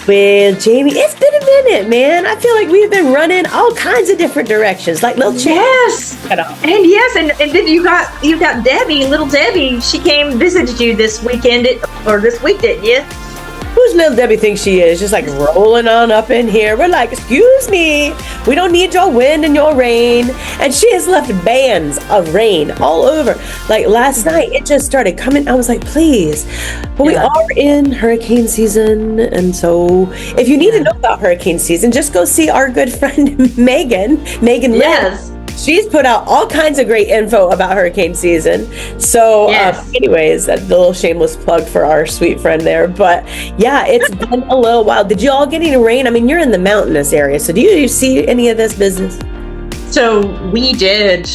Well, Jamie, it's been a minute, man. I feel like we've been running all kinds of different directions, like little Yes, and then you got Debbie, little Debbie. She came visited you this weekend or this week, didn't you? Who's little Debbie thinks she is? Just like rolling on up in here. We're like, excuse me, we don't need your wind and your rain. And she has left bands of rain all over. Like last night, it just started coming. I was like, please. But we are in hurricane season. And so if you need to know about hurricane season, just go see our good friend Megan. Yes. She's put out all kinds of great info about hurricane season. So anyways, that little shameless plug for our sweet friend there. But yeah, it's been a little while. Did you all get any rain? I mean, you're in the mountainous area. So do you see any of this business? So we did.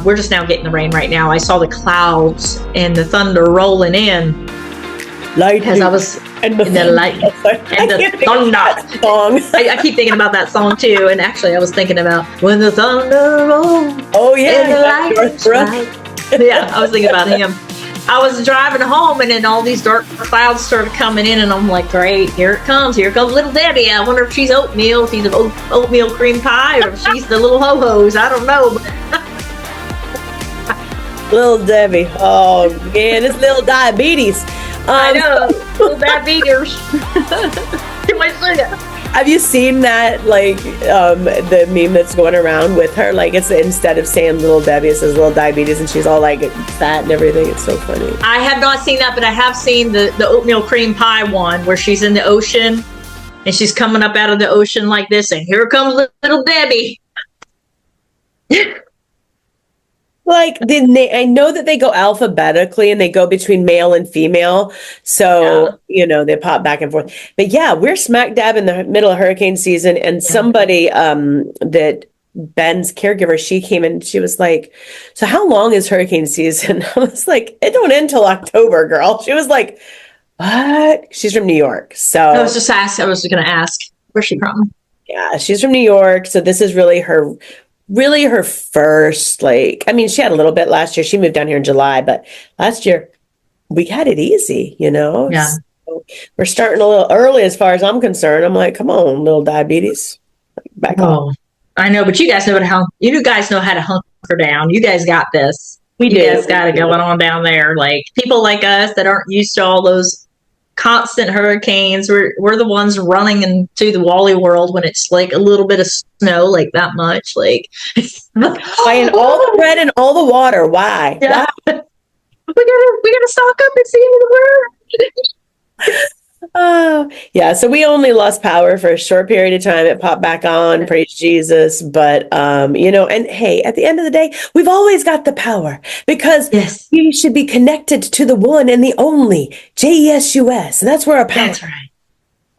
We're just now getting the rain right now. I saw the clouds and the thunder rolling in. As I was in the light and the thunder song. I keep thinking about that song too, and actually I was thinking about when the thunder rolls. Oh yeah, and the light shines. Yeah, I was thinking about him. I was driving home, and then all these dark clouds started coming in, and I'm like, great, here it comes. Here comes little Debbie. I wonder if she's oatmeal, if she's an oatmeal cream pie, or if she's the little ho-hos. I don't know. Little Debbie. Oh man, it's little diabetes. I know, little diabetes. Too much sugar. Have you seen that, like, the meme that's going around with her? Like, it's instead of saying little Debbie, it says little diabetes, and she's all like fat and everything. It's so funny. I have not seen that, but I have seen the oatmeal cream pie one where she's in the ocean and she's coming up out of the ocean like this, and here comes little Debbie. Like, I know that they go alphabetically and they go between male and female. So, they pop back and forth. But yeah, we're smack dab in the middle of hurricane season. And somebody that Ben's caregiver, she came in and she was like, so how long is hurricane season? I was like, it don't end till October, girl. She was like, what? She's from New York. So I was going to ask, where's she from? Yeah, she's from New York. So this is really her first, I mean, she had a little bit last year. She moved down here in July, but last year we had it easy, Yeah. So we're starting a little early as far as I'm concerned. I'm like, come on, little diabetes. Back on. I know, but you guys know how to hunker down. You guys got this. You guys got it going on down there. Like people like us that aren't used to all those constant hurricanes, we're the ones running into the Wally world when it's like a little bit of snow, like that much, like buying all the bread and all the water. Why? Yeah. Why? We gotta stock up and see into the world. Yeah, so we only lost power for a short period of time. It popped back on, praise Jesus. But and hey, at the end of the day, we've always got the power because we should be connected to the one and the only JESUS, and that's where our power. That's right.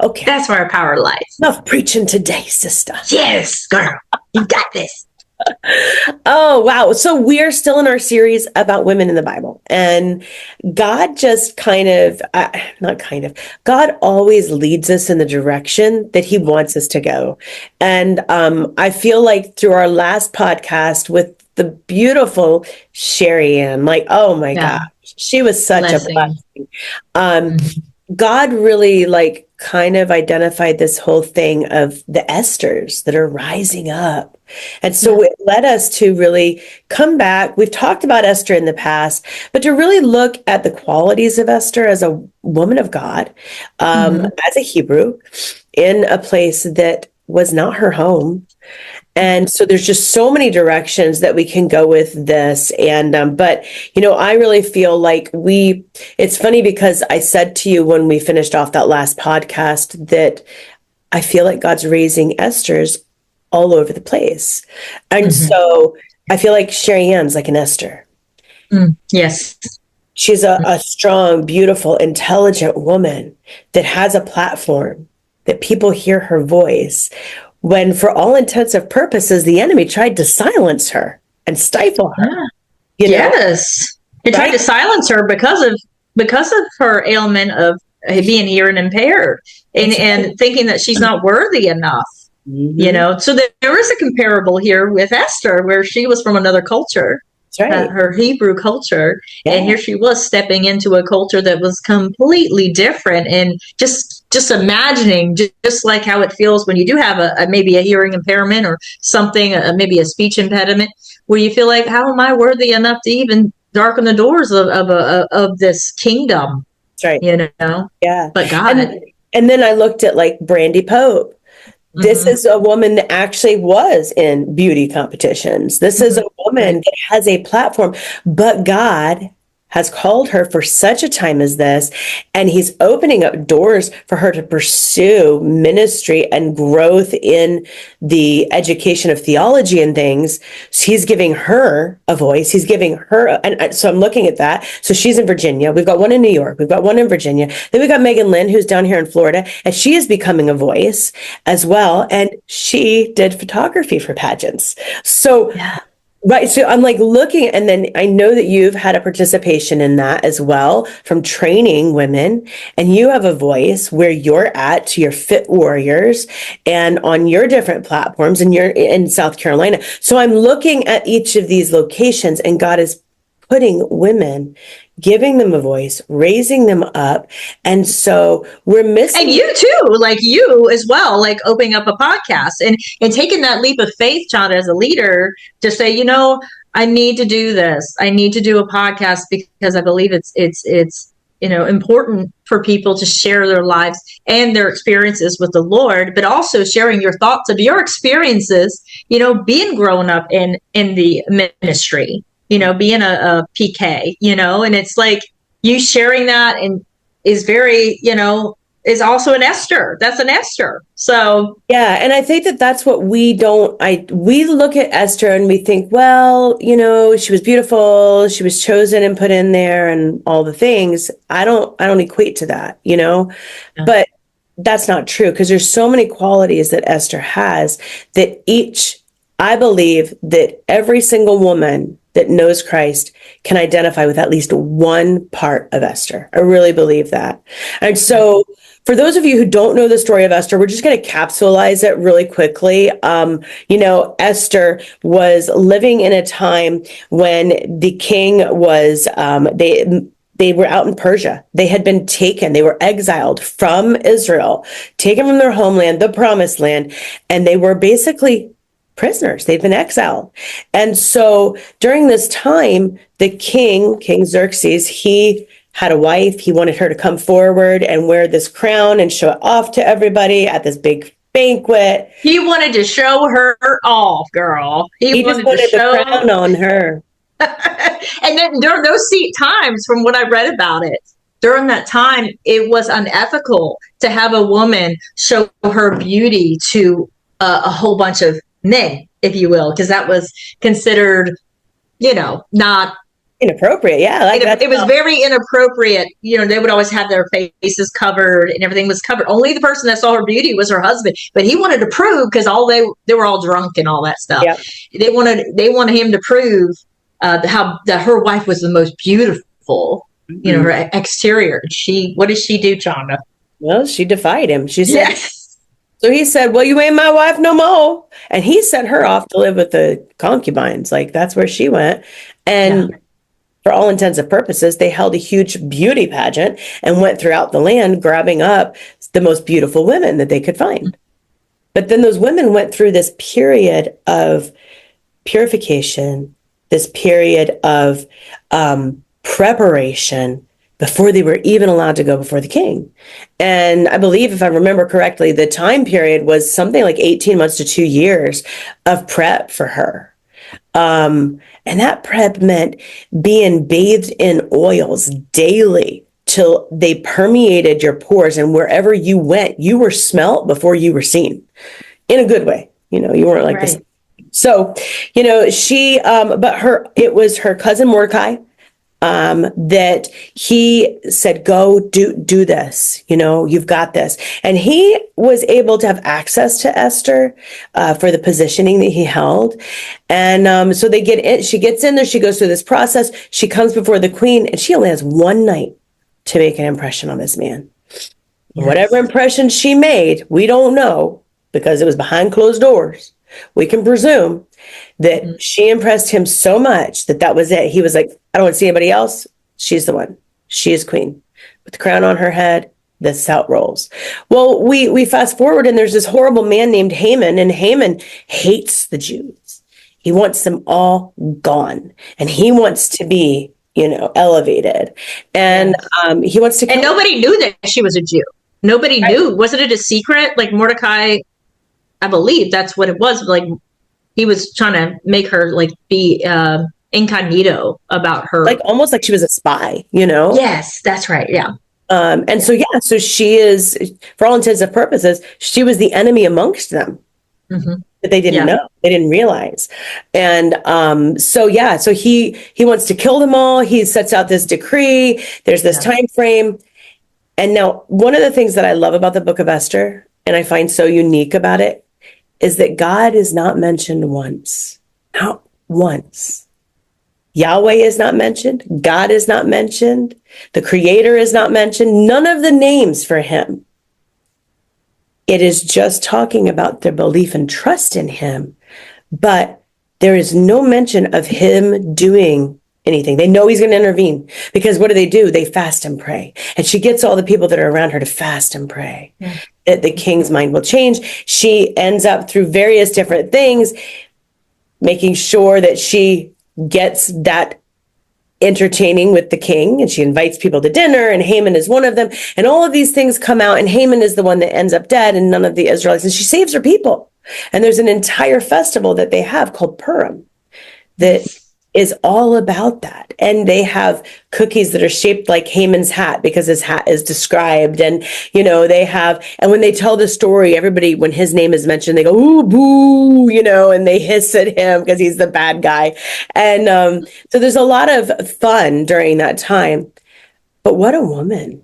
Okay, that's where our power lies. Enough preaching today, sister. Yes, girl, you got this. Oh, wow. So we're still in our series about women in the Bible, and God just God always leads us in the direction that he wants us to go. And I feel like through our last podcast with the beautiful Sherry Ann, oh my God, she was such a blessing. God really kind of identified this whole thing of the Esthers that are rising up. And so it led us to really come back. We've talked about Esther in the past, but to really look at the qualities of Esther as a woman of God, as a Hebrew in a place that was not her home. And so there's just so many directions that we can go with this. And, but, I really feel like it's funny because I said to you when we finished off that last podcast that I feel like God's raising Esthers all over the place. And so I feel like Sherry Ann's like an Esther. Yes. She's a strong, beautiful, intelligent woman that has a platform that people hear her voice. When for all intents and purposes, the enemy tried to silence her and stifle her. Yes. He tried to silence her because of her ailment of being hearing impaired and thinking that she's not worthy enough. So there is a comparable here with Esther where she was from another culture. That's right. her Hebrew culture, and Yeah. here she was stepping into a culture that was completely different. And just imagining, just like how it feels when you do have a maybe a hearing impairment or something, maybe a speech impediment, where you feel like, how am I worthy enough to even darken the doors of this kingdom? That's right. You know, Yeah. but God. And then I looked at like Brandy Pope. This Mm-hmm. is a woman that actually was in beauty competitions. This is a woman Right. that has a platform, but God has called her for such a time as this, and he's opening up doors for her to pursue ministry and growth in the education of theology and things. So he's giving her a voice. He's giving her, and so I'm looking at that. So she's in Virginia. We've got one in New York. We've got one in Virginia. Then we got Megan Lynn, who's down here in Florida, and she is becoming a voice as well. And she did photography for pageants. So Yeah. right. So I'm like looking, and then I know that you've had a participation in that as well from training women, and you have a voice where you're at to your Fit Warriors and on your different platforms, and you're in South Carolina. So I'm looking at each of these locations, and God is putting women, giving them a voice, raising them up. And so we're And missing. you too, like you as well, like opening up a podcast and taking that leap of faith, John, as a leader, to say, I need to do this. I need to do a podcast because I believe it's important for people to share their lives and their experiences with the Lord, but also sharing your thoughts of your experiences, being grown up in the ministry, being a PK, and it's like you sharing that and is very, is also an Esther. That's an Esther. So Yeah, and I think that that's what we look at Esther and we think, well, she was beautiful, she was chosen and put in there and all the things. I don't equate to that, yeah. But that's not true because there's so many qualities that Esther has that I believe that every single woman that knows Christ can identify with at least one part of Esther. I really believe that. And so for those of you who don't know the story of Esther, we're just going to capsulize it really quickly. Esther was living in a time when the king was, they were out in Persia. They had been taken. They were exiled from Israel, taken from their homeland, the promised land, and they were basically prisoners. They've been exiled. And so during this time, the King Xerxes, he had a wife. He wanted her to come forward and wear this crown and show it off to everybody at this big banquet. He wanted to show her off, girl. He just wanted the crown on her. And then during those times, from what I read about it, during that time, it was unethical to have a woman show her beauty to a whole bunch of men, if you will, because that was considered, not inappropriate. Yeah. it was very inappropriate. They would always have their faces covered and everything was covered. Only the person that saw her beauty was her husband, but he wanted to prove, because they were all drunk and all that stuff. Yeah. They wanted him to prove that her wife was the most beautiful, her exterior. What did she do, Chanda? Well, she defied him. She said, Yes. So he said, well, you ain't my wife no more. And he sent her off to live with the concubines. Like that's where she went. And for all intents and purposes, they held a huge beauty pageant and went throughout the land grabbing up the most beautiful women that they could find. But then those women went through this period of purification, this period of preparation before they were even allowed to go before the king. And I believe, if I remember correctly, the time period was something like 18 months to 2 years of prep for her. And that prep meant being bathed in oils daily till they permeated your pores. And wherever you went, you were smelt before you were seen, in a good way. You weren't like this. So, it was her cousin Mordecai that he said, go do this, you've got this. And he was able to have access to Esther for the positioning that he held. And so they get in, she gets in there, she goes through this process, she comes before the queen, and she only has one night to make an impression on this man. Yes. Whatever impression she made, we don't know because it was behind closed doors. We can presume that she impressed him so much that was it. He was like, I don't want to see anybody else. She's the one. She is queen. With the crown on her head, this is how it rolls. Well, we fast forward, and there's this horrible man named Haman, and Haman hates the Jews. He wants them all gone, and he wants to be, elevated. And he wants to And nobody knew that she was a Jew. Nobody knew. Wasn't it a secret? Like Mordecai, I believe that's what it was. Like he was trying to make her like be incognito about her. Like almost like she was a spy, Yes, that's right. Yeah. So she is, for all intents and purposes, she was the enemy amongst them. That they didn't know, they didn't realize. And so he wants to kill them all. He sets out this decree. There's this time frame. And now one of the things that I love about the book of Esther, and I find so unique about it, is that God is not mentioned once. Not once. Yahweh is not mentioned. God is not mentioned. The Creator is not mentioned. None of the names for him. It is just talking about their belief and trust in him. But there is no mention of him doing anything. They know he's going to intervene, because what do? They fast and pray. And she gets all the people that are around her to fast and pray. That the king's mind will change. She ends up through various different things, making sure that she gets that entertaining with the king, and she invites people to dinner, and Haman is one of them, and all of these things come out, and Haman is the one that ends up dead, and none of the Israelites, and she saves her people. And there's an entire festival that they have called Purim that is all about that. And they have cookies that are shaped like Haman's hat, because his hat is described. And, they have, and when they tell the story, everybody, when his name is mentioned, they go, ooh, boo, and they hiss at him because he's the bad guy. And so there's a lot of fun during that time. But what a woman.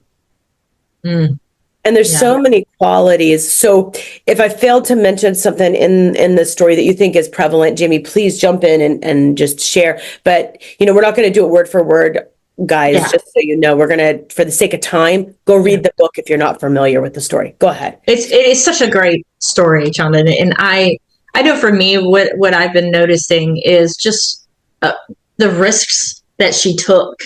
And there's so many qualities. So if I failed to mention something in the story that you think is prevalent, Jamie, please jump in and just share. But, we're not going to do it word for word, guys, just so you know. We're going to, for the sake of time, go read the book if you're not familiar with the story. Go ahead. It is such a great story, Jonathan. And I know for me, what I've been noticing is just the risks that she took.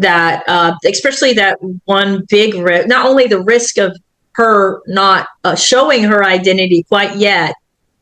That especially that one big risk, not only the risk of her not showing her identity quite yet,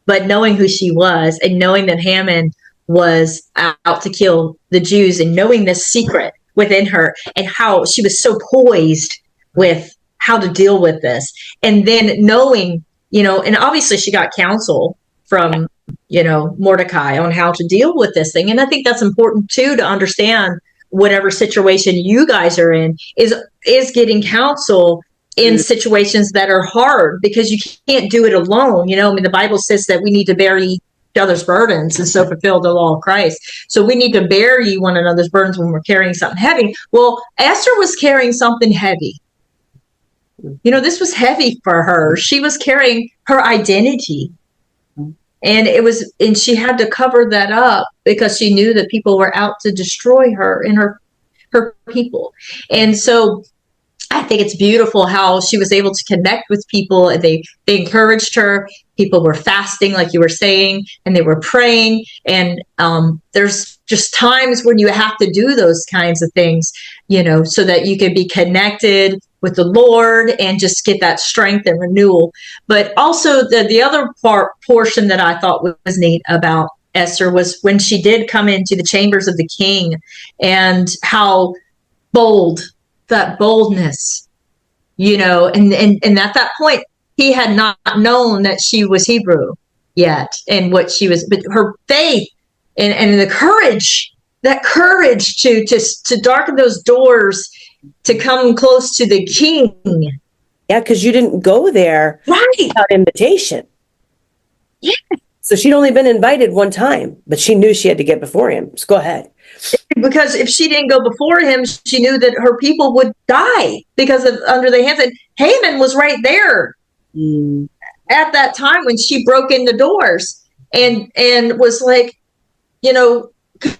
but knowing who she was, and knowing that Haman was out to kill the Jews, and knowing this secret within her, and how she was so poised with how to deal with this. And then knowing, and obviously she got counsel from, Mordecai on how to deal with this thing. And I think that's important too, to understand whatever situation you guys are in, is getting counsel in situations that are hard, because you can't do it alone. The Bible says that we need to bear each other's burdens and so fulfill the law of Christ. So we need to bear one another's burdens when we're carrying something heavy. Well, Esther was carrying something heavy. This was heavy for her. She was carrying her identity. And she had to cover that up, because she knew that people were out to destroy her and her people. And so I think it's beautiful how she was able to connect with people, and they encouraged her. People were fasting, like you were saying, and they were praying. And there's just times when you have to do those kinds of things, so that you can be connected with the Lord and just get that strength and renewal. But also the other portion that I thought was neat about Esther was when she did come into the chambers of the king, and how that boldness, and at that point, he had not known that she was Hebrew yet, and what she was, but her faith and the courage, to darken those doors, to come close to the king. Yeah, because you didn't go there without invitation. Yeah. So she'd only been invited one time, but she knew she had to get before him. So go ahead. Because if she didn't go before him, she knew that her people would die because of under the hands. And Haman was right there at that time when she broke in the doors and was like,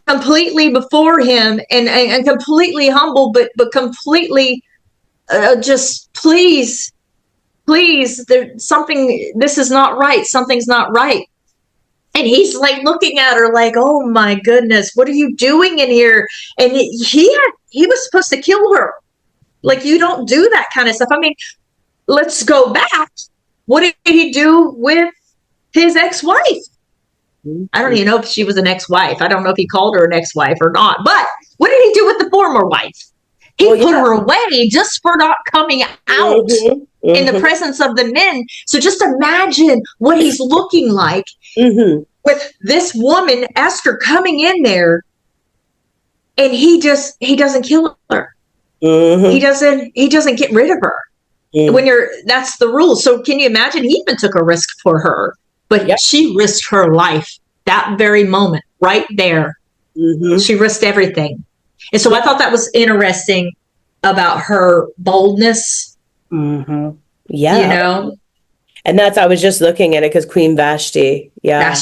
completely before him and completely humble, but completely just please, there's something, this is not right. Something's not right. And he's like looking at her like, oh my goodness, what are you doing in here? And he was supposed to kill her. Like, you don't do that kind of stuff. I mean, let's go back. What did he do with his ex-wife? I don't even know if she was an ex-wife. I don't know if he called her an ex-wife or not. But what did he do with the former wife? He put her away just for not coming out in the presence of the men. So just imagine what he's looking like with this woman, Esther, coming in there, and he doesn't kill her. He doesn't get rid of her. When that's the rule. So can you imagine? He even took a risk for her, but she risked her life that very moment, right there. She risked everything. And so I thought that was interesting about her boldness. Yeah. You know? And I was just looking at it because Queen Vashti. Yeah.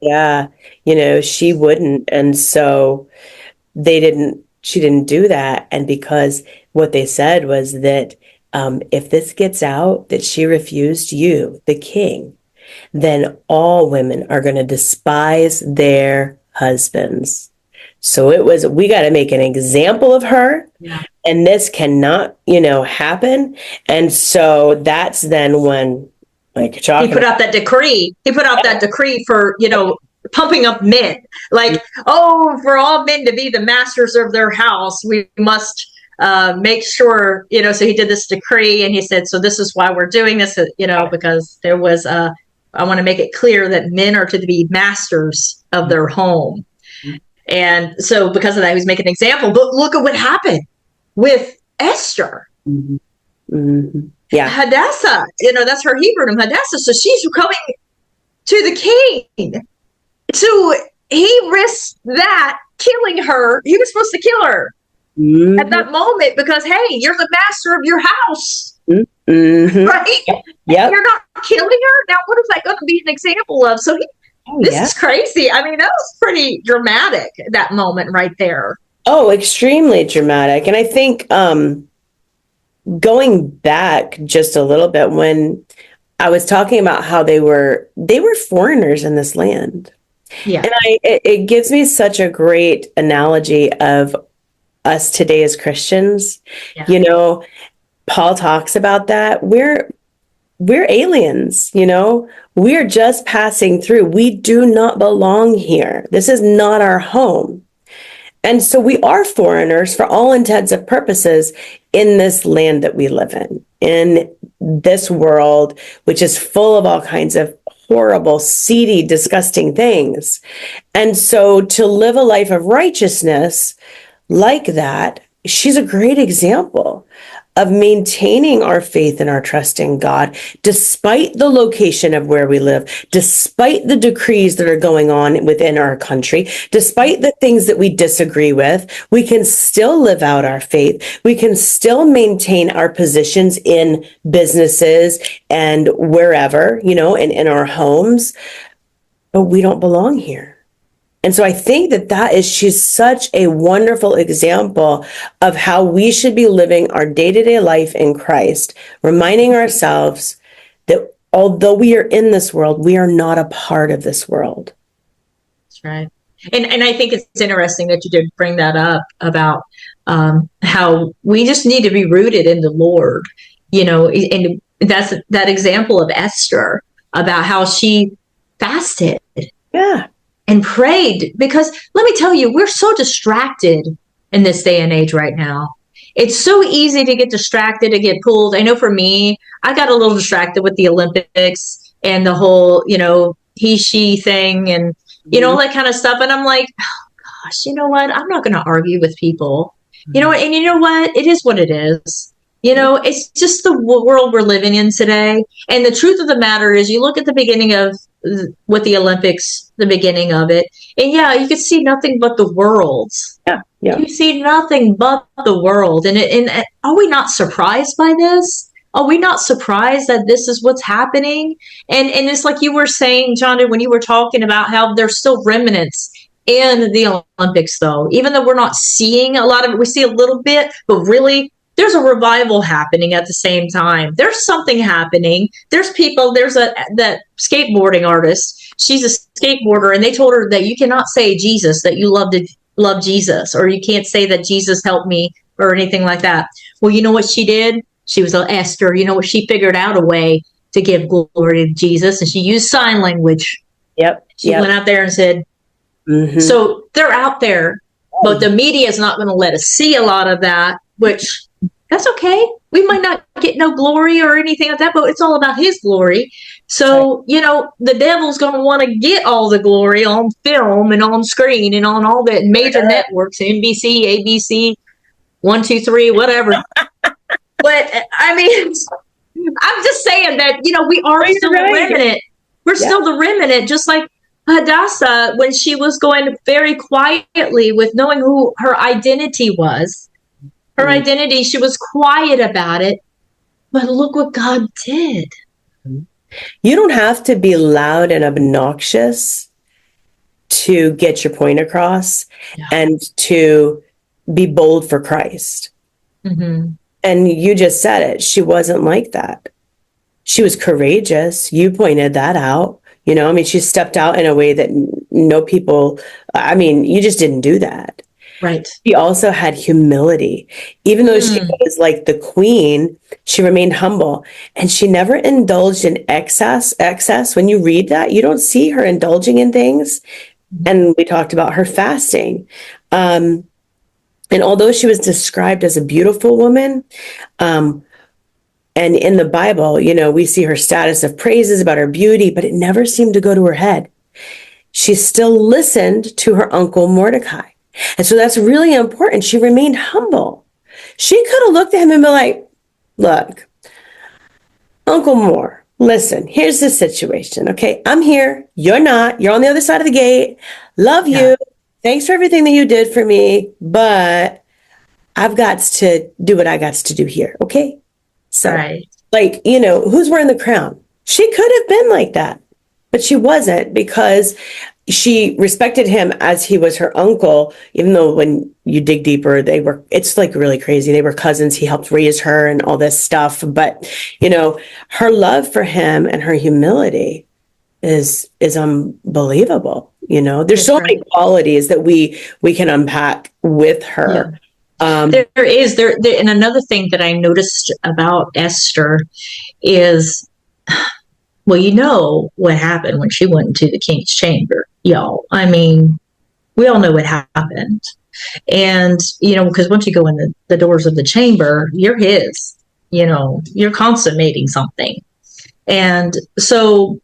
Yeah. You know, she wouldn't. And so she didn't do that. And because what they said was that if this gets out that she refused you, the king, then all women are going to despise their husbands. So we got to make an example of her, and this cannot, happen. And so that's then when, like, he put out that decree. He put out that decree for, pumping up men. Like, for all men to be the masters of their house, we must make sure, so he did this decree, and he said, so this is why we're doing this, because there was I want to make it clear that men are to be masters of their home. And so because of that, he was making an example. But look at what happened with Esther. Yeah. Hadassah, that's her Hebrew name, Hadassah. So she's coming to the king. So he risked that, killing her. He was supposed to kill her at that moment because, hey, you're the master of your house. Right? You're not killing her. Now, what is that going to be an example of? So this is crazy. I mean, that was pretty dramatic, that moment right there. Oh, extremely dramatic. And I think going back just a little bit, when I was talking about how they were foreigners in this land. Yeah. And it gives me such a great analogy of us today as Christians. Yeah. Paul talks about that. We're aliens, we're just passing through. We do not belong here. This is not our home. And so we are foreigners for all intents and purposes in this land that we live in this world, which is full of all kinds of horrible, seedy, disgusting things. And so to live a life of righteousness like that, she's a great example of maintaining our faith and our trust in God, despite the location of where we live, despite the decrees that are going on within our country, despite the things that we disagree with, we can still live out our faith. We can still maintain our positions in businesses and wherever, and in our homes, but we don't belong here. And so I think she's such a wonderful example of how we should be living our day-to-day life in Christ, reminding ourselves that although we are in this world, we are not a part of this world. That's right. And I think it's interesting that you did bring that up about how we just need to be rooted in the Lord, and that's that example of Esther about how she fasted. Yeah. And prayed, because let me tell you, we're so distracted in this day and age right now. It's so easy to get distracted, to get pulled. I know for me, I got a little distracted with the Olympics and the whole, he, she thing and, all that kind of stuff. And I'm like, oh gosh, you know what? I'm not going to argue with people, and you know what? It is what it is. It's just the world we're living in today. And the truth of the matter is, you look at the beginning of with the Olympics, the beginning of it, and you could see nothing but the world. Yeah. You see nothing but the world. And are we not surprised by this? Are we not surprised that this is what's happening? And it's like you were saying, John, when you were talking about how there's still remnants in the Olympics, though, even though we're not seeing a lot of it, we see a little bit, but really, there's a revival happening at the same time. There's something happening. There's people, that skateboarding artist she's a skateboarder, and they told her that you cannot say Jesus, that you love Jesus, or you can't say that Jesus helped me or anything like that. Well, you know what she did? She was an Esther. You know what? She figured out a way to give glory to Jesus, and she used sign language. Yep. She went out there and said, so they're out there, but the media is not going to let us see a lot of that, which that's okay. We might not get no glory or anything like that, but it's all about his glory. So, you know, the devil's going to want to get all the glory on film and on screen and on all the major networks, NBC, ABC, 1, 2, 3, whatever. But I mean, I'm just saying that, you know, we are still the remnant. We're still the remnant, just like Hadassah, when she was going very quietly with knowing who her identity was. Her identity, she was quiet about it. But look what God did. You don't have to be loud and obnoxious to get your point across and to be bold for Christ. And you just said it. She wasn't like that. She was courageous. You pointed that out. You know, I mean, she stepped out in a way that no people, I mean, you just didn't do that. Right. She also had humility. Even though she was like the queen, she remained humble, and she never indulged in excess. When you read that, you don't see her indulging in things. And we talked about her fasting. And although she was described as a beautiful woman, and in the Bible, you know, we see her status of praises about her beauty, but it never seemed to go to her head. She still listened to her uncle Mordecai. And so that's really important. She remained humble. She could have looked at him and been like, look, Uncle Moore, listen, here's the situation. Okay, I'm here. You're not. You're on the other side of the gate. Love you. Thanks for everything that you did for me. But I've got to do what I got to do here. Okay. So, like, you know, who's wearing the crown? She could have been like that, but she wasn't, because she respected him as he was her uncle, even though when you dig deeper, it's like really crazy. They were cousins. He helped raise her and all this stuff. But, you know, her love for him and her humility is unbelievable. You know, there's so many qualities that we can unpack with her. There is, and another thing that I noticed about Esther is, well, you know what happened when she went into the king's chamber, y'all. I mean, we all know what happened. And, you know, because once you go in the doors of the chamber, you're his, you know, you're consummating something. And so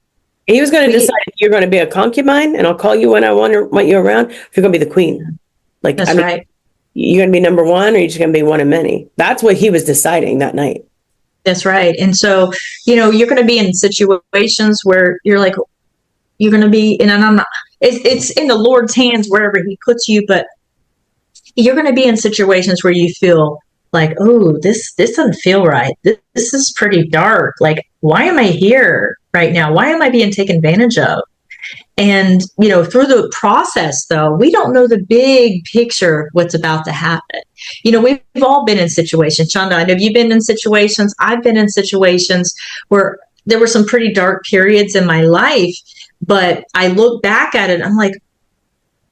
he was going to decide if you're going to be a concubine and I'll call you when I want you around, if you're going to be the queen. Like, that's right. You're going to be number one, or you're just going to be one of many. That's what he was deciding that night. That's right. And so, you know, you're going to be in situations where you're like, you're going to be, and I'm not, it's in the Lord's hands wherever he puts you, but you're going to be in situations where you feel like, oh, this doesn't feel right. This is pretty dark. Like, why am I here right now? Why am I being taken advantage of? And, you know, through the process, though, we don't know the big picture of what's about to happen. You know, we've all been in situations. Shonda, I know you've been in situations. I've been in situations where there were some pretty dark periods in my life, but I look back at it, I'm like,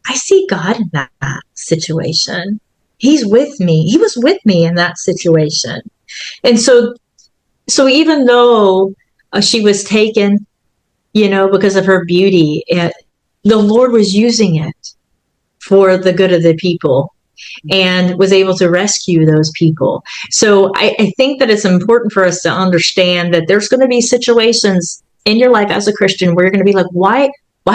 I see God in that situation. He's with me. He was with me in that situation. And so even though she was taken, you know, because of her beauty, the Lord was using it for the good of the people and was able to rescue those people. So I think that it's important for us to understand that there's going to be situations in your life as a Christian where you're going to be like, why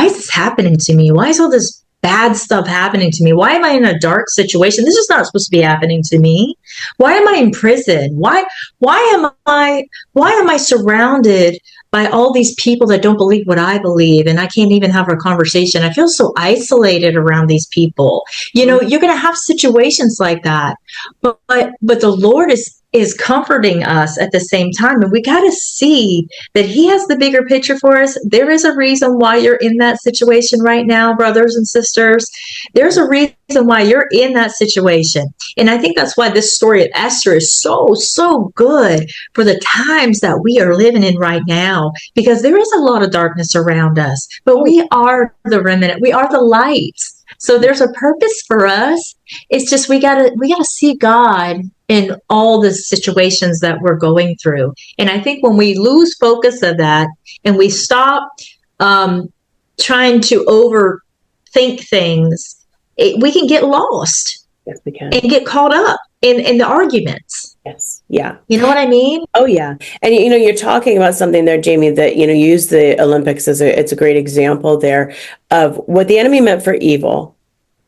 is this happening to me? Why is all this bad stuff happening to me? Why am I in a dark situation? This is not supposed to be happening to me. Why am I in prison? Why am I surrounded by all these people that don't believe what I believe, and I can't even have a conversation? I feel so isolated around these people. You know, you're going to have situations like that, but the Lord is is comforting us at the same time. And we got to see that he has the bigger picture for us. There is a reason why you're in that situation right now, brothers and sisters. There's a reason why you're in that situation. And I think that's why this story of Esther is so, so good for the times that we are living in right now, because there is a lot of darkness around us, but we are the remnant. We are the lights. So there's a purpose for us. It's just we gotta see God in all the situations that we're going through. And I think when we lose focus of that and we stop trying to overthink things, we can get lost. Yes, we can. And get caught up in the arguments. Yes. Yeah. You know what I mean? Oh, yeah. And, you're talking about something there, Jamie, that, you use the Olympics as it's a great example there of what the enemy meant for evil,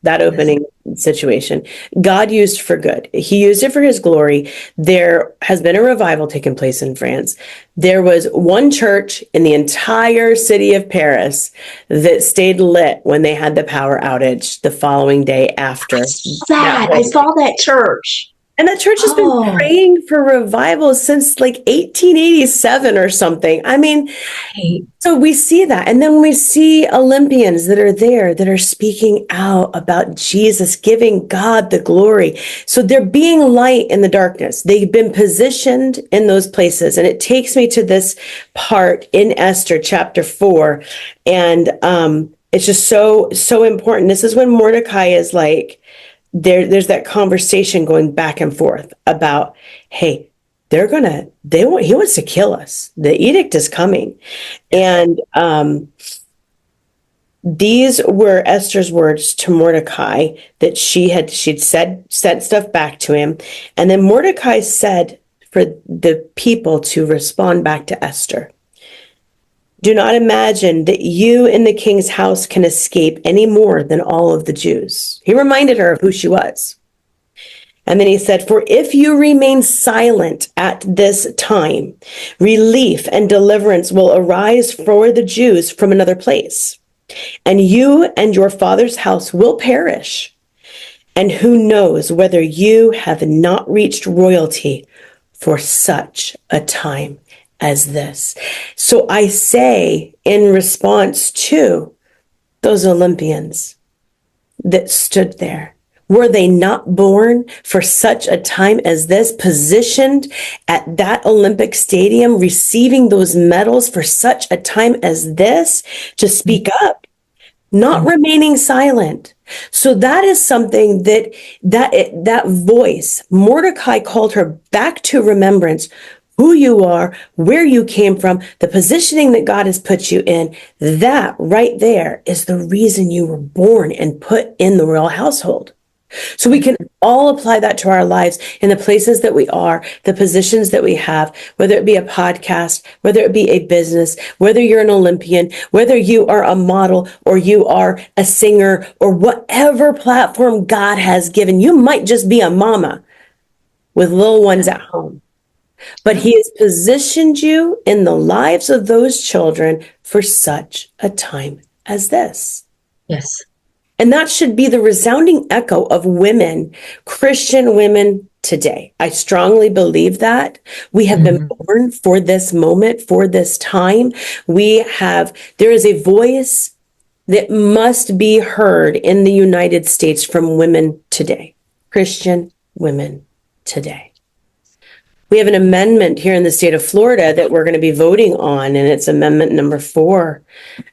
that opening situation, God used for good. He used it for his glory. There has been a revival taking place in France. There was one church in the entire city of Paris that stayed lit when they had the power outage the following day after. I saw that church. And that church has been praying for revival since like 1887 or something. I mean, so we see that. And then we see Olympians that are there that are speaking out about Jesus, giving God the glory. So they're being light in the darkness. They've been positioned in those places. And it takes me to this part in Esther chapter 4. And it's just so, so important. This is when Mordecai is like, there's that conversation going back and forth about, hey, he wants to kill us. The edict is coming. And these were Esther's words to Mordecai that she'd sent stuff back to him. And then Mordecai said for the people to respond back to Esther. Do not imagine that you in the king's house can escape any more than all of the Jews. He reminded her of who she was. And then he said, for if you remain silent at this time, relief and deliverance will arise for the Jews from another place, and you and your father's house will perish. And who knows whether you have not reached royalty for such a time as this. So I say in response to those Olympians that stood there, were they not born for such a time as this, positioned at that Olympic stadium, receiving those medals for such a time as this, to speak up, not remaining silent? So that is something that voice, Mordecai called her back to remembrance. Who you are, where you came from, the positioning that God has put you in, that right there is the reason you were born and put in the royal household. So we can all apply that to our lives in the places that we are, the positions that we have, whether it be a podcast, whether it be a business, whether you're an Olympian, whether you are a model or you are a singer or whatever platform God has given. You might just be a mama with little ones at home. But he has positioned you in the lives of those children for such a time as this. Yes. And that should be the resounding echo of women, Christian women today. I strongly believe that we have been born for this moment, for this time. There is a voice that must be heard in the United States from women today, Christian women today. We have an amendment here in the state of Florida that we're going to be voting on, and it's amendment number 4,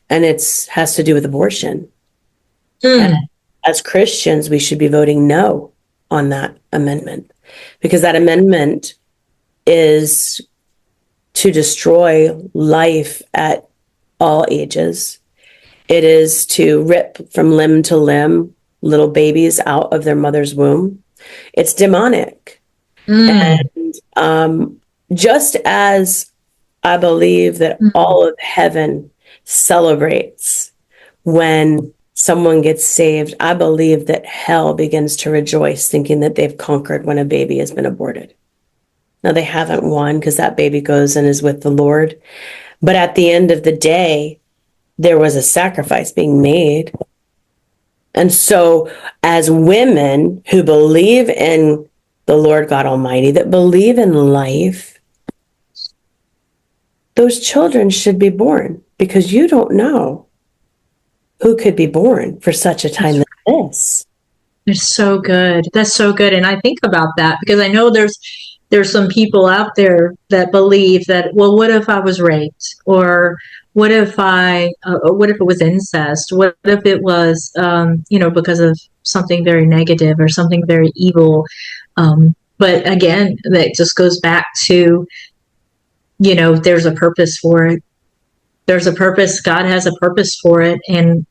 and it has to do with abortion. And as Christians, we should be voting no on that amendment, because that amendment is to destroy life at all ages. It is to rip from limb to limb little babies out of their mother's womb. It's demonic. And just as I believe that all of heaven celebrates when someone gets saved, I believe that hell begins to rejoice, thinking that they've conquered when a baby has been aborted. Now, they haven't won, because that baby goes and is with the Lord. But at the end of the day, there was a sacrifice being made. And so as women who believe in the Lord God Almighty, that believe in life, those children should be born, because you don't know who could be born for such a time as this. It's so good. That's so good. And I think about that because I know there's some people out there that believe that, well, what if I was raped? Or what if what if it was incest? What if it was, because of something very negative or something very evil? But again, that just goes back to, there's a purpose for it. There's a purpose. God has a purpose for it. And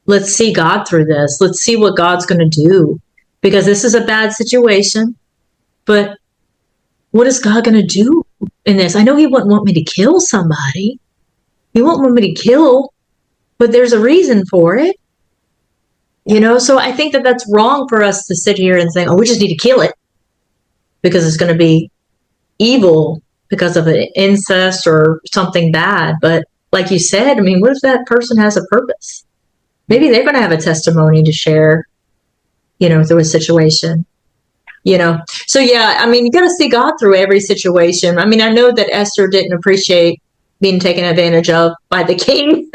let's see God through this. Let's see what God's going to do, because this is a bad situation. But what is God going to do in this? I know He wouldn't want me to kill somebody. He won't want me to kill, but there's a reason for it. So I think that that's wrong for us to sit here and say, oh, we just need to kill it because it's going to be evil because of an incest or something bad. But like you said, I mean, what if that person has a purpose? Maybe they're going to have a testimony to share, through a situation, So, yeah, I mean, you got to see God through every situation. I mean, I know that Esther didn't appreciate being taken advantage of by the king.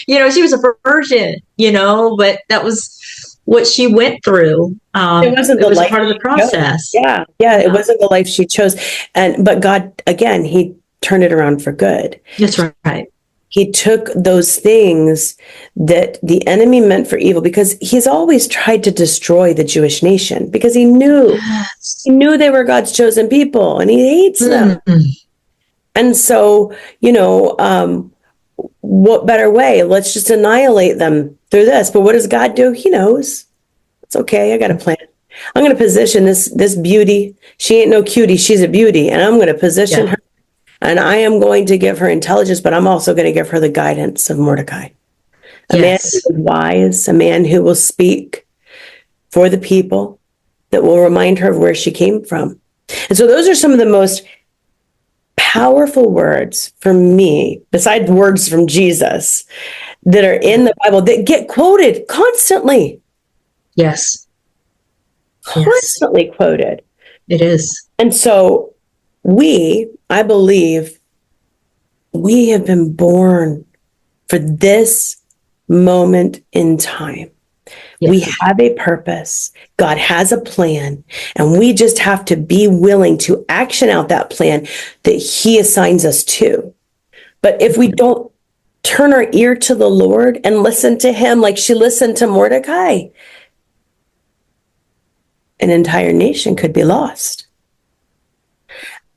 She was a virgin, but that was what she went through. It wasn't it was part of the process. Yeah, it wasn't the life she chose. But God, again, He turned it around for good. That's right. He took those things that the enemy meant for evil, because He's always tried to destroy the Jewish nation, because He knew they were God's chosen people, and He hates them. And so, what better way? Let's just annihilate them through this. But what does God do? He knows. It's okay. I got a plan. I'm going to position this beauty. She ain't no cutie. She's a beauty. And I'm going to position her. And I am going to give her intelligence, but I'm also going to give her the guidance of Mordecai. A man who is wise, a man who will speak for the people, that will remind her of where she came from. And so those are some of the most powerful words for me, besides words from Jesus, that are in the Bible that get quoted constantly. Yes. Constantly quoted. It is. And so I believe, we have been born for this moment in time. Yes. We have a purpose. God has a plan, and we just have to be willing to action out that plan that He assigns us to. But if we don't turn our ear to the Lord and listen to Him like she listened to Mordecai, an entire nation could be lost.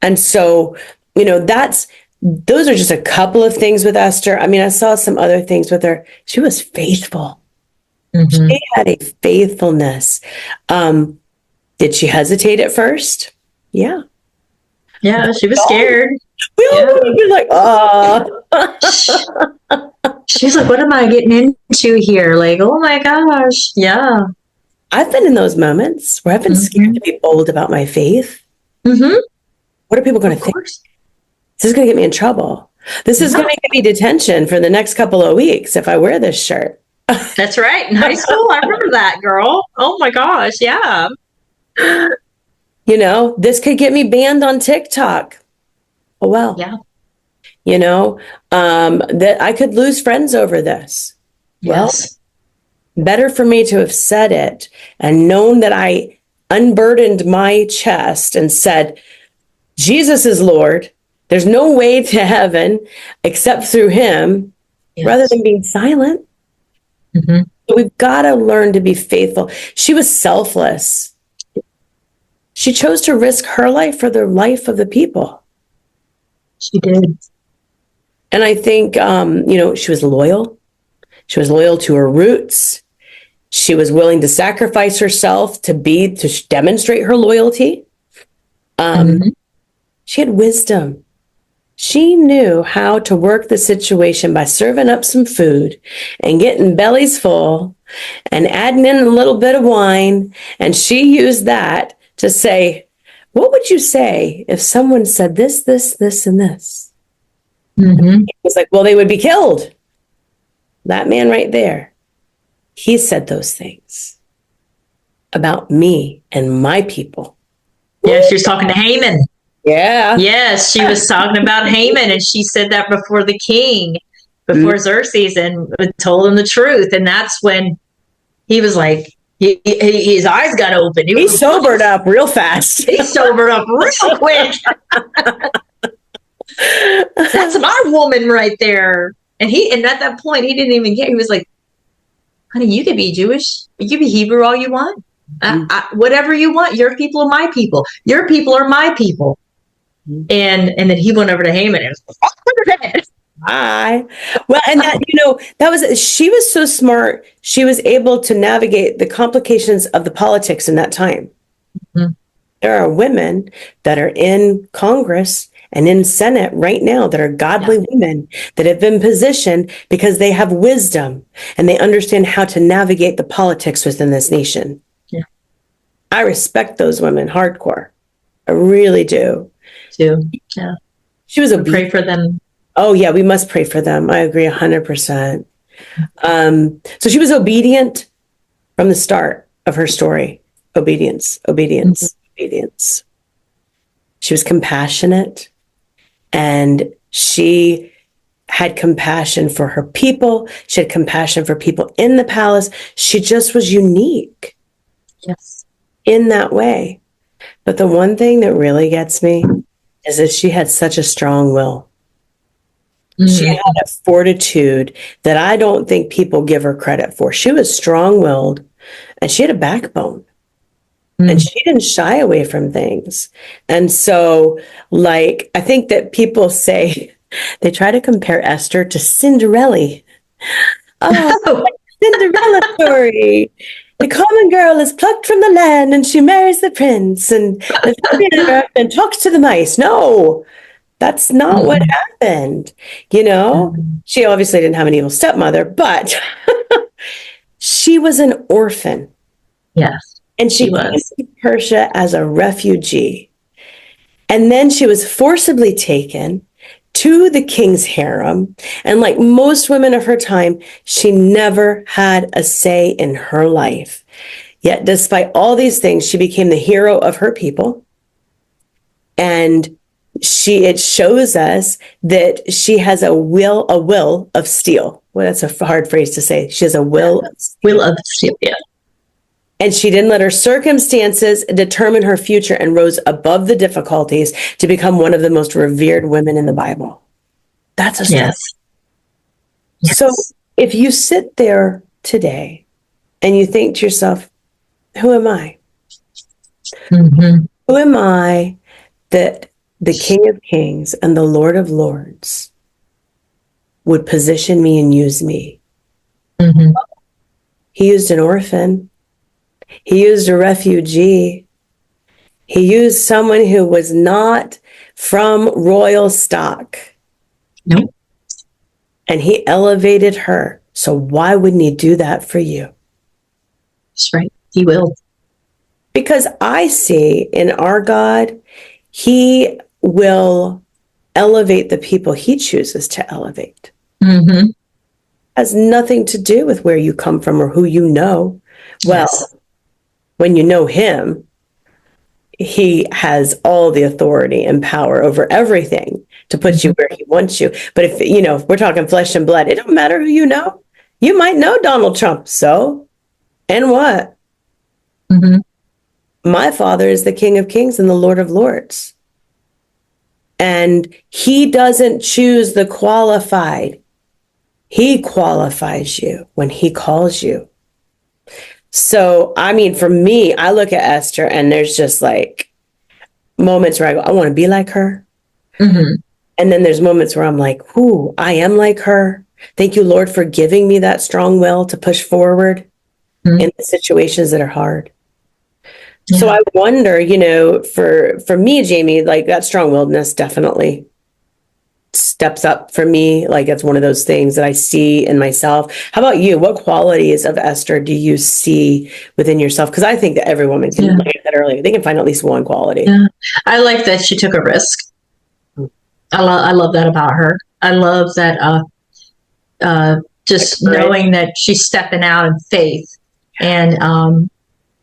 And so, those are just a couple of things with Esther. I mean, I saw some other things with her. She was faithful. Mm-hmm. She had a faithfulness. Did she hesitate at first? Yeah. Yeah, she was scared. We all would be like, She's like, what am I getting into here? Like, oh my gosh. Yeah. I've been in those moments where I've been scared to be bold about my faith. Mm-hmm. What are people going to think? This is going to get me in trouble. This is going to give me detention for the next couple of weeks if I wear this shirt. That's right. In high school, I remember that, girl. Oh my gosh, yeah. This could get me banned on TikTok. Oh, well. Yeah. That I could lose friends over this. Yes. Well, better for me to have said it and known that I unburdened my chest and said, Jesus is Lord. There's no way to heaven except through Him, rather than being silent. Mm-hmm. So we've got to learn to be faithful. She was selfless. She chose to risk her life for the life of the people. She did. And I think, she was loyal. She was loyal to her roots. She was willing to sacrifice herself to demonstrate her loyalty. She had wisdom. She knew how to work the situation by serving up some food and getting bellies full and adding in a little bit of wine. And she used that to say, what would you say if someone said this, this, this, and this? Mm-hmm. It was like, well, they would be killed. That man right there, he said those things. about me and my people. Yeah, she was talking to Haman. Yeah. Yes, she was talking about Haman, and she said that before the king, before Xerxes, and told him the truth. And that's when he was like, his eyes got open. He sobered up real fast. He sobered up real quick. That's my woman right there. And at that point, he didn't even care. He was like, honey, you could be Jewish. You could be Hebrew all you want. Whatever you want. Your people are my people. Your people are my people. And then he went over to Haman and was Hi. Well, and she was so smart. She was able to navigate the complications of the politics in that time. Mm-hmm. There are women that are in Congress and in Senate right now that are godly women that have been positioned because they have wisdom and they understand how to navigate the politics within this nation. Yeah. I respect those women hardcore. I really do. Too. Yeah. She was obedient. Pray for them. Oh yeah, we must pray for them. I agree 100%. So she was obedient from the start of her story. Obedience. She was compassionate, and she had compassion for her people. She had compassion for people in the palace. She just was unique. Yes. In that way. But the one thing that really gets me is that she had such a strong will. Mm-hmm. She had a fortitude that I don't think people give her credit for. She was strong-willed, and she had a backbone. Mm-hmm. And she didn't shy away from things. And so, I think that people say, they try to compare Esther to Cinderella. Oh, Cinderella story. The common girl is plucked from the land and she marries the prince and talks to the mice. No, that's not what happened. She obviously didn't have an evil stepmother, but she was an orphan. Yes. And she came to Persia as a refugee. And then she was forcibly taken to the king's harem. And like most women of her time, she never had a say in her life. Yet despite all these things, she became the hero of her people. And it shows us that she has a will of steel. Well, that's a hard phrase to say. She has a will of steel, yeah. And she didn't let her circumstances determine her future and rose above the difficulties to become one of the most revered women in the Bible. That's a story. Yes. So if you sit there today and you think to yourself, who am I? Mm-hmm. Who am I that the King of Kings and the Lord of Lords would position me and use me? Mm-hmm. He used an orphan. He used a refugee. He used someone who was not from royal stock. Nope. And he elevated her. So why wouldn't he do that for you? That's right. He will. Because I see in our God, he will elevate the people he chooses to elevate. Mm-hmm. Has nothing to do with where you come from or who you know. Well, when you know him, he has all the authority and power over everything to put you where he wants you. But if we're talking flesh and blood, it don't matter who you know. You might know Donald Trump. So, and what? Mm-hmm. My Father is the King of Kings and the Lord of Lords. And he doesn't choose the qualified. He qualifies you when he calls you. So, for me, I look at Esther and there's just moments where I go, I want to be like her. Mm-hmm. And then there's moments where I'm like, ooh, I am like her. Thank you, Lord, for giving me that strong will to push forward in the situations that are hard. Yeah. So I wonder, for me, Jamie, that strong-willedness definitely steps up for me. It's one of those things that I see in myself. How about you? What qualities of Esther do you see within yourself? Because I think that every woman can, like I said earlier, they can find at least one quality. Yeah. I like that she took a risk. I love that about her. I love that just knowing that she's stepping out in faith. And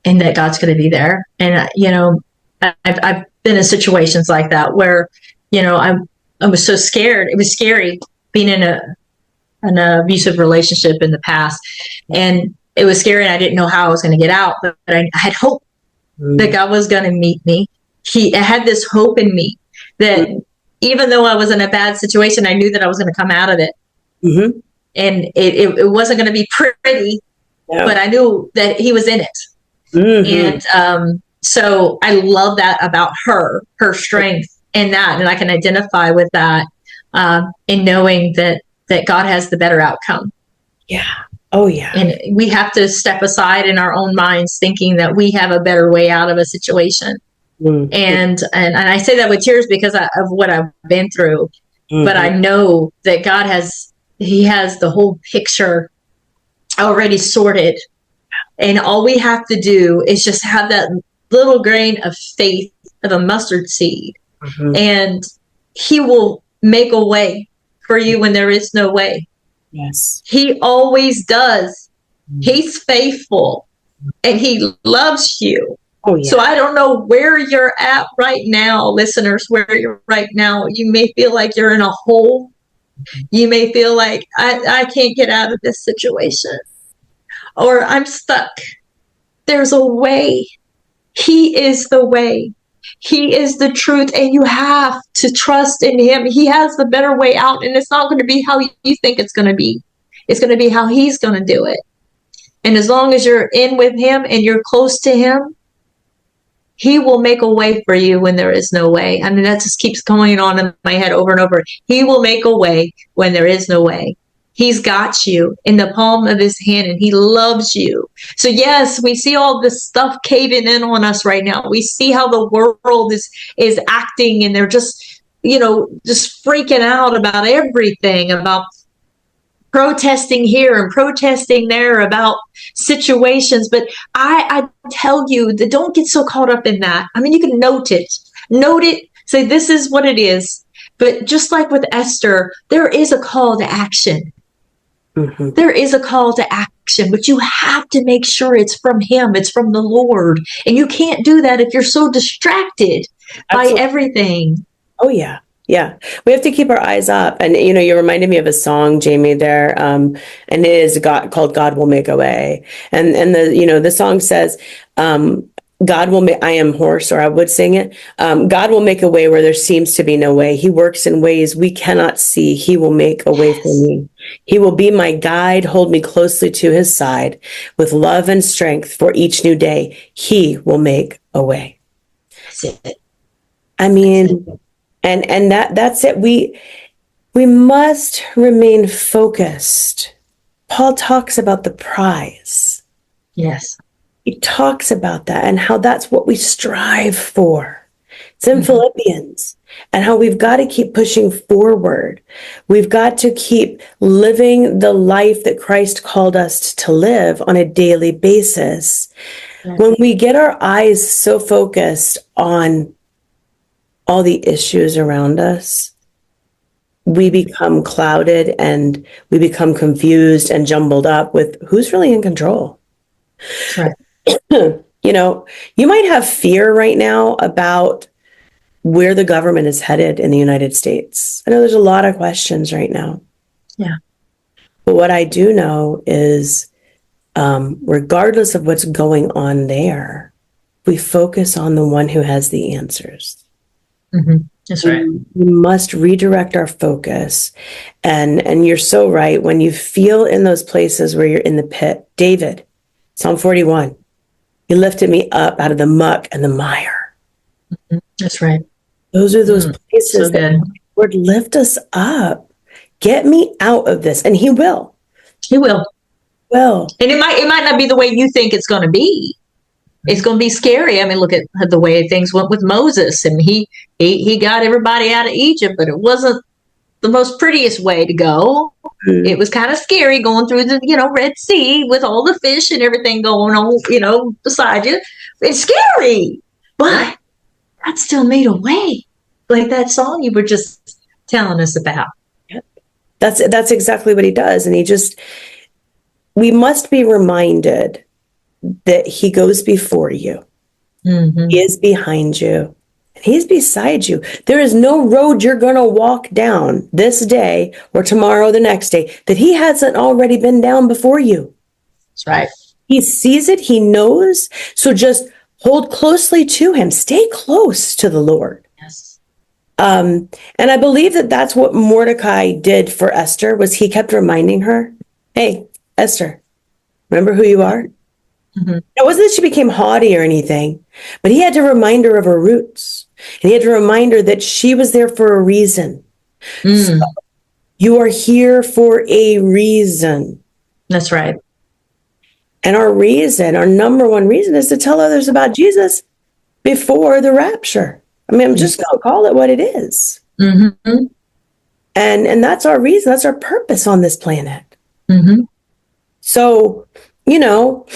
and that God's going to be there. And, I've been in situations like that where, I was so scared. It was scary being in an abusive relationship in the past. And it was scary, and I didn't know how I was going to get out, but I had hope that God was going to meet me. I had this hope in me that even though I was in a bad situation, I knew that I was going to come out of it. Mm-hmm. And it wasn't going to be pretty, but I knew that he was in it. Mm-hmm. And so I love that about her strength in that. And I can identify with that in knowing that God has the better outcome. Yeah. Oh, yeah. And we have to step aside in our own minds thinking that we have a better way out of a situation. Mm-hmm. And I say that with tears because of what I've been through. Mm-hmm. But I know that God he has the whole picture already sorted. And all we have to do is just have that little grain of faith of a mustard seed. Mm-hmm. And he will make a way for you when there is no way. Yes. He always does. Mm-hmm. He's faithful and he loves you. Oh, yeah. So I don't know where you're at right now, listeners, where you're right now. You may feel like you're in a hole. Mm-hmm. You may feel like I can't get out of this situation, or I'm stuck. There's a way. He is the way. He is the truth, and you have to trust in him. He has the better way out, and it's not going to be how you think it's going to be. It's going to be how he's going to do it. And as long as you're in with him and you're close to him, he will make a way for you when there is no way. I mean, that just keeps going on in my head over and over. He will make a way when there is no way. He's got you in the palm of his hand, and he loves you. So yes, we see all this stuff caving in on us right now. We see how the world is acting, and they're just freaking out about everything, about protesting here and protesting there about situations. But I tell you that don't get so caught up in that. I mean, you can note it, say this is what it is. But just like with Esther, there is a call to action. Mm-hmm. There is a call to action, but you have to make sure it's from him. It's from the Lord. And you can't do that if you're so distracted by everything. Oh, yeah. Yeah. We have to keep our eyes up. And, you reminded me of a song, Jamie, there. And it is called God Will Make a Way. And the song says, God will make, I am hoarse, or I would sing it. God will make a way where there seems to be no way. He works in ways we cannot see. He will make a way for me. He will be my guide, hold me closely to his side with love and strength for each new day. He will make a way. That's it. I mean, and that's it. We must remain focused. Paul talks about the prize. Yes. He talks about that and how that's what we strive for. It's in Philippians, and how we've got to keep pushing forward. We've got to keep living the life that Christ called us to live on a daily basis. Yes. When we get our eyes so focused on all the issues around us, we become clouded and we become confused and jumbled up with who's really in control. That's right. You might have fear right now about where the government is headed in the United States. I know there's a lot of questions right now. Yeah. But what I do know is, regardless of what's going on there, we focus on the one who has the answers. Mm-hmm. That's right. We must redirect our focus. And you're so right. When you feel in those places where you're in the pit, David, Psalm 41, he lifted me up out of the muck and the mire. Mm-hmm. That's right. Those are those places so that Lord, lift us up. Get me out of this. And he will. He will. Well. And it might not be the way you think it's going to be. It's going to be scary. I mean, look at the way things went with Moses. And he got everybody out of Egypt, but it wasn't the most prettiest way to go. Mm-hmm. It was kind of scary going through the, Red Sea with all the fish and everything going on, beside you. It's scary, but God still made a way. Like that song you were just telling us about. Yep. That's exactly what he does. And we must be reminded that he goes before you. Mm-hmm. He is behind you. And he's beside you. There is no road you're going to walk down this day or tomorrow or the next day that he hasn't already been down before you. That's right. He sees it. He knows. So just hold closely to him. Stay close to the Lord. Yes. And I believe that that's what Mordecai did for Esther, was he kept reminding her, hey, Esther, remember who you are? Mm-hmm. It wasn't that she became haughty or anything, but he had to remind her of her roots. And he had to remind her that she was there for a reason. So you are here for a reason. That's right. And our reason, our number one reason, is to tell others about Jesus before the rapture. I mean, I'm just going to call it what it is. Mm-hmm. And that's our reason. That's our purpose on this planet. Mm-hmm. So, you know,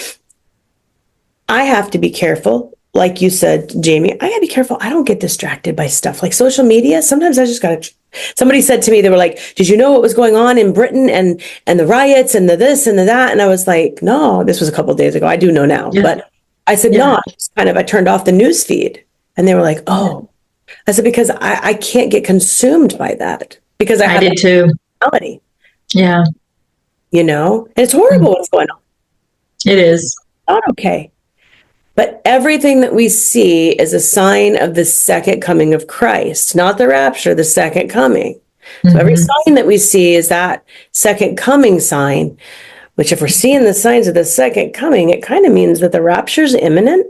I have to be careful. Like you said, Jamie, I gotta be careful. I don't get distracted by stuff like social media. Sometimes I just gotta. Somebody said to me, they were like, "Did you know what was going on in Britain and the riots and the this and the that?" And I was like, "No, this was a couple of days ago. I do know now." Yeah. But I said, Yeah. "No." I turned off the news feed, and they were like, "Oh." I said, "Because I can't get consumed by that because I have did too. personality." Yeah, You know, and it's horrible what's going on. it is. Not okay. But everything that we see is a sign of the second coming of Christ, not the rapture, the second coming. So every sign that we see is that second coming sign, which if we're seeing the signs of the second coming, it kind of means that the rapture is imminent.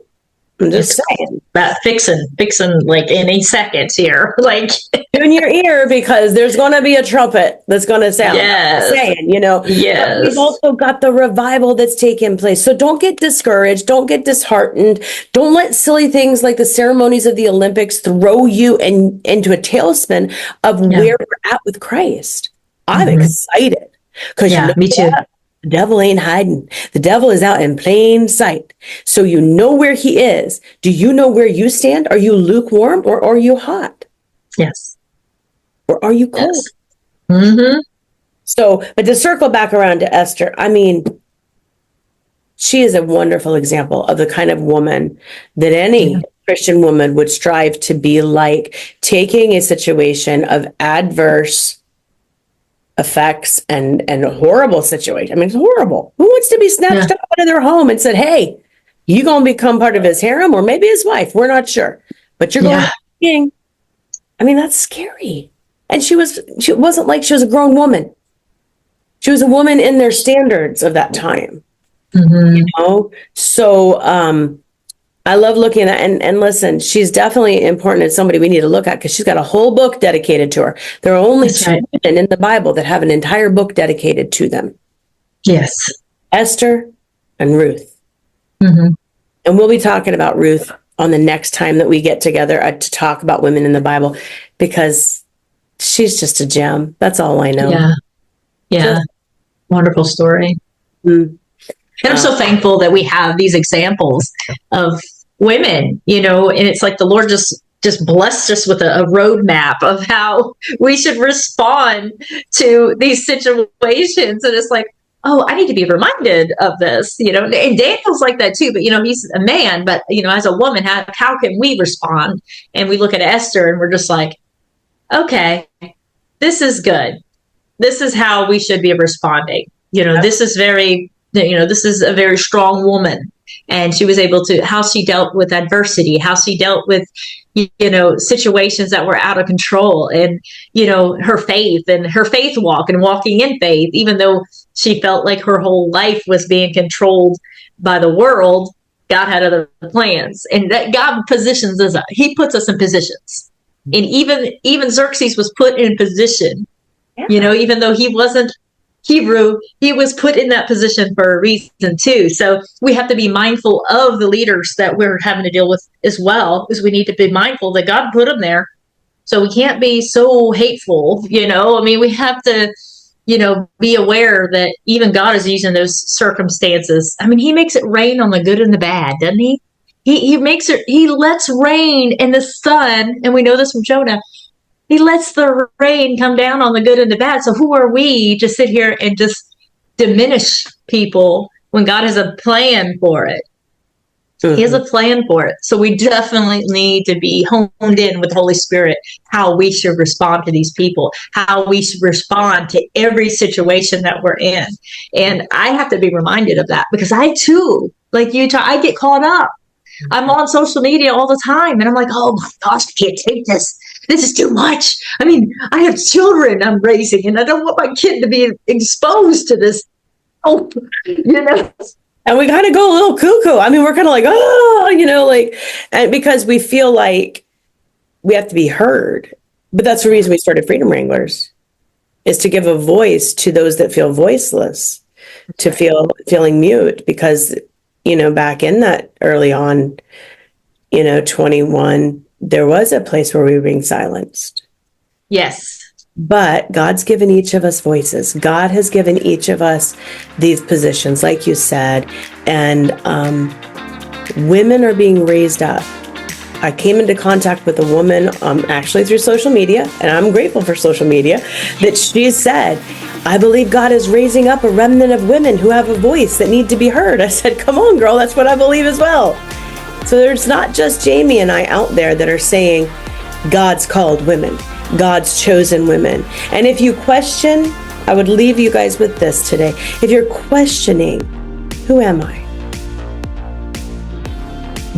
I'm just saying. That fixing like any seconds here. Like in your ear, because there's going to be a trumpet that's going to sound. Yes. Saying, you know. Yes. But we've also got the revival that's taking place. So don't get discouraged. Don't get disheartened. Don't let silly things like the ceremonies of the Olympics throw you into a tailspin of where we're at with Christ. I'm excited because me too. the devil ain't hiding. The devil is out in plain sight. So you know where he is. Do you know where you stand? Are you lukewarm or are you hot? Yes. Or are you cold? Yes. Mm-hmm. So, but to circle back around to Esther, I mean, she is a wonderful example of the kind of woman that any Christian woman would strive to be like, taking a situation of adverse effects and a horrible situation. I mean, it's horrible. Who wants to be snatched up out of their home and said, hey, you going to become part of his harem or maybe his wife? We're not sure, but you're going to be king. I mean, that's scary. And she wasn't like she was a grown woman. She was a woman in their standards of that time. You know? So I love looking at that. And listen, she's definitely important and somebody we need to look at because she's got a whole book dedicated to her. There are only two women in the Bible that have an entire book dedicated to them. Yes. Esther and Ruth. And we'll be talking about Ruth on the next time that we get together to talk about women in the Bible, because she's just a gem. That's all I know. Yeah. Wonderful story. And I'm so thankful that we have these examples of women, you know, and it's like the Lord just blessed us with a roadmap of how we should respond to these situations. And it's like, oh, I need to be reminded of this, you know, and Daniel's like that too, but you know, he's a man, but you know, as a woman, how can we respond? And we look at Esther and we're just like, okay, this is good. This is how we should be responding. You know, this is this is a very strong woman. And she was able to, how she dealt with adversity, how she dealt with, you know, situations that were out of control, and, you know, her faith walk and walking in faith, even though she felt like her whole life was being controlled by the world. God had other plans, and that God positions us. He puts us in positions. And even Xerxes was put in position, you know, even though he wasn't Hebrew, he was put in that position for a reason too. So we have to be mindful of the leaders that we're having to deal with as well, because we need to be mindful that God put them there. So we can't be so hateful, you know. I mean, we have to, you know, be aware that even God is using those circumstances. I mean, he makes it rain on the good and the bad, doesn't he? He lets rain and the sun, and we know this from Jonah. He lets the rain come down on the good and the bad. So who are we to sit here and just diminish people when God has a plan for it. He has a plan for it. So we definitely need to be honed in with the Holy Spirit, how we should respond to these people, how we should respond to every situation that we're in. And I have to be reminded of that, because I too, like you, I get caught up. I'm on social media all the time, and I'm like, oh my gosh, I can't take this. This is too much. I mean, I have children I'm raising, and I don't want my kid to be exposed to this. Oh, you know. And we kind of go a little cuckoo. I mean, we're kind of like, oh, you know, like, and because we feel like we have to be heard. But that's the reason we started Freedom Wranglers, is to give a voice to those that feel voiceless, to feeling mute. Because, you know, back in that early on, you know, 21, there was a place where we were being silenced. Yes. But God's given each of us voices. God has given each of us these positions, like you said, and women are being raised up. I came into contact with a woman actually through social media, and I'm grateful for social media, that she said, I believe God is raising up a remnant of women who have a voice that need to be heard. I said, come on, girl, that's what I believe as well. So there's not just Jamie and I out there that are saying God's called women. God's chosen women. And if you question, I would leave you guys with this today. If you're questioning, who am I?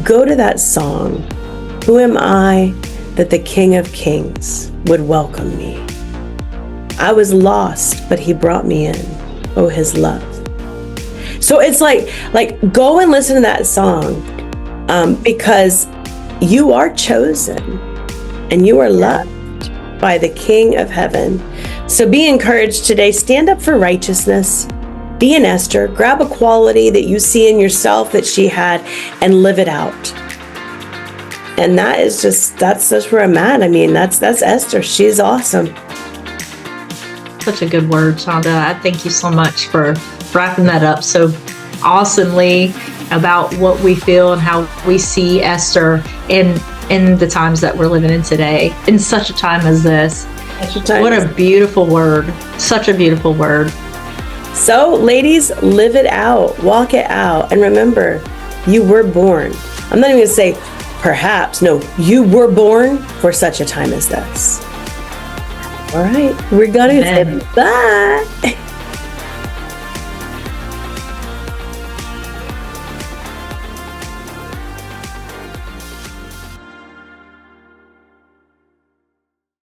Go to that song, Who Am I That the King of Kings Would Welcome Me? I was lost, but he brought me in. Oh, his love. So it's like go and listen to that song, because you are chosen and you are loved by the King of Heaven. So be encouraged today. Stand up for righteousness. Be an Esther. Grab a quality that you see in yourself that she had and live it out. And that's just where I'm at. I mean, that's Esther. She's awesome. Such a good word, Shonda. I thank you so much for wrapping that up so awesomely about what we feel and how we see Esther in the times that we're living in today, in such a time as this. What a beautiful word. Such a beautiful word. So, ladies, live it out, walk it out, and remember, you were born. I'm not even going to say perhaps, no, you were born for such a time as this. All right, we're going to say bye.